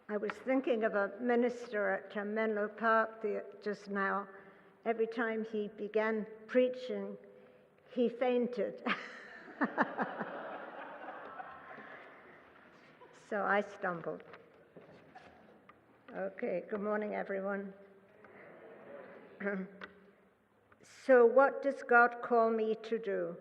I was thinking of a minister at Menlo Park just now. Every time he began preaching, he fainted. So I stumbled. Okay, good morning, everyone. So what does God call me to do?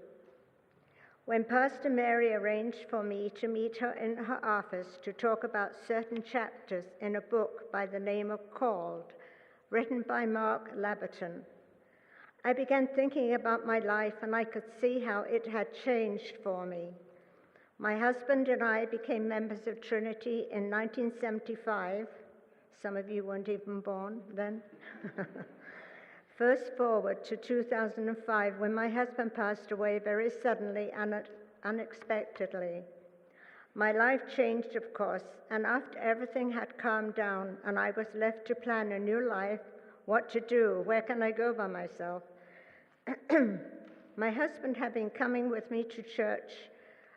When Pastor Mary arranged for me to meet her in her office to talk about certain chapters in a book by the name of Called, written by Mark Laberton, I began thinking about my life, and I could see how it had changed for me. My husband and I became members of Trinity in 1975. Some of you weren't even born then. Fast forward to 2005, when my husband passed away very suddenly and unexpectedly. My life changed, of course, and after everything had calmed down and I was left to plan a new life, what to do, where can I go by myself? My husband had been coming with me to church,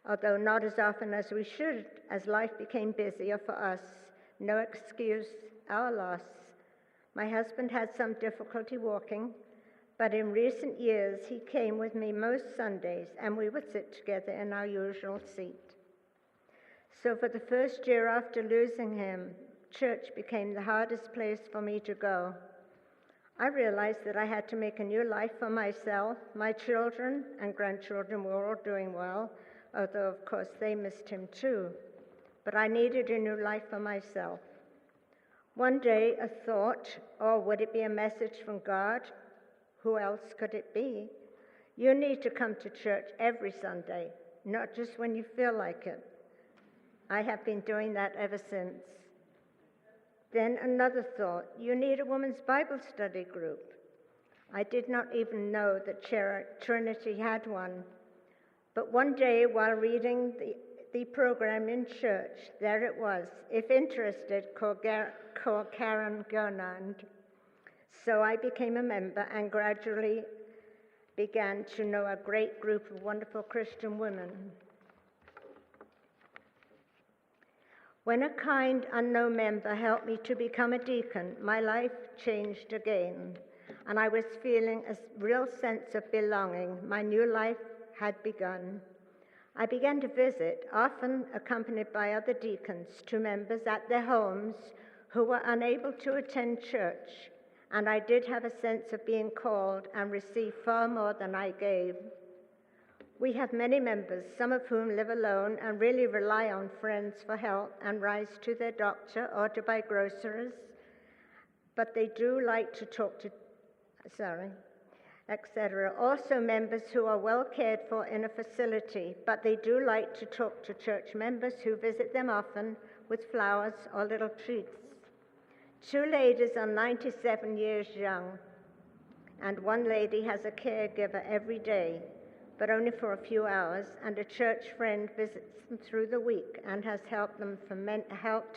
although not as often as we should, as life became busier for us. No excuse, our loss. My husband had some difficulty walking, but in recent years he came with me most Sundays, and we would sit together in our usual seat. So for the first year after losing him, church became the hardest place for me to go. I realized that I had to make a new life for myself. My children and grandchildren were all doing well, although of course they missed him too. But I needed a new life for myself. One day a thought, or would it be a message from God? Who else could it be? You need to come to church every Sunday, not just when you feel like it. I have been doing that ever since. Then another thought, you need a women's Bible study group. I did not even know that Trinity had one. But one day while reading the program in church, there it was, if interested, call Karen Gernand. So I became a member and gradually began to know a great group of wonderful Christian women. When a kind, unknown member helped me to become a deacon, my life changed again, and I was feeling a real sense of belonging. My new life had begun. I began to visit, often accompanied by other deacons, to members at their homes who were unable to attend church, and I did have a sense of being called and received far more than I gave. We have many members, some of whom live alone and really rely on friends for help and rise to their doctor or to buy groceries, but they do like to talk to, etc. Also members who are well cared for in a facility, but they do like to talk to church members who visit them often with flowers or little treats. Two ladies are 97 years young, and one lady has a caregiver every day, but only for a few hours, and a church friend visits them through the week and has helped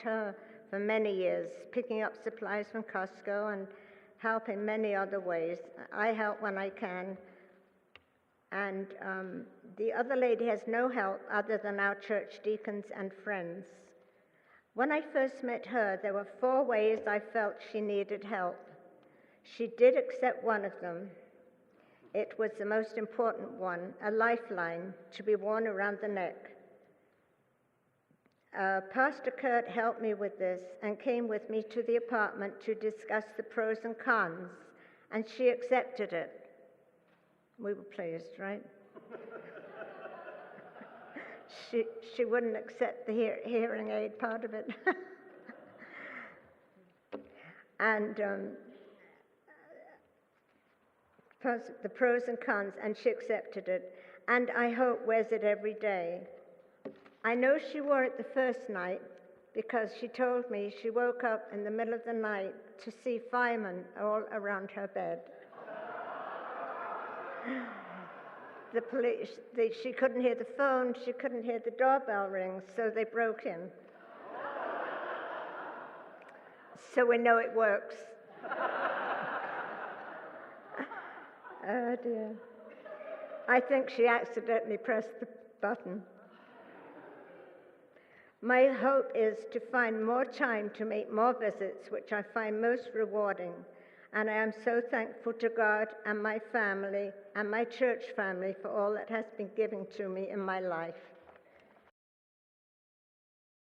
her for many years, picking up supplies from Costco and help in many other ways. I help when I can, and the other lady has no help other than our church deacons and friends. When I first met her, there were 4 ways I felt she needed help. She did accept one of them. It was the most important one, a lifeline to be worn around the neck. Pastor Kurt helped me with this and came with me to the apartment to discuss the pros and cons, and she accepted it. We were pleased, right? She wouldn't accept the hearing aid part of it. And the pros and cons, and she accepted it, and I hope wears it every day. I know she wore it the first night because she told me she woke up in the middle of the night to see firemen all around her bed. The police, she couldn't hear the phone, she couldn't hear the doorbell ring, so they broke in. So we know it works. Oh dear. I think she accidentally pressed the button. My hope is to find more time to make more visits, which I find most rewarding. And I am so thankful to God and my family and my church family for all that has been given to me in my life.